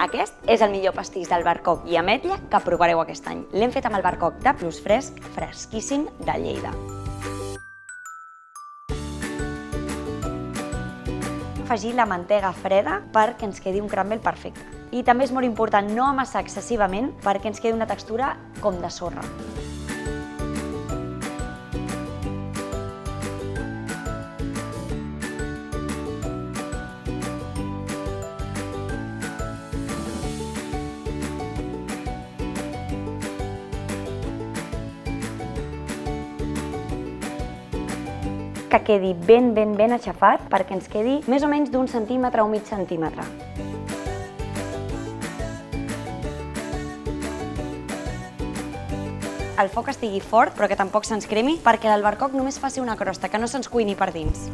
Aquest és el millor pastís d'albercoc i ametlla que provareu aquest any. L'hem fet amb albercoc de Plus Fresc, fresquíssim de Lleida. Afegir la mantega freda perquè ens quedi un crumble perfecte. I també és molt important no amassar excessivament perquè ens quedi una textura com de sorra. Que quedi ben aixafat perquè ens quedi més o menys d'1 centímetre o mig centímetre. El foc estigui fort però que tampoc se'ns cremi perquè l'albercoc només faci una crosta, que no se'ns cuini per dins.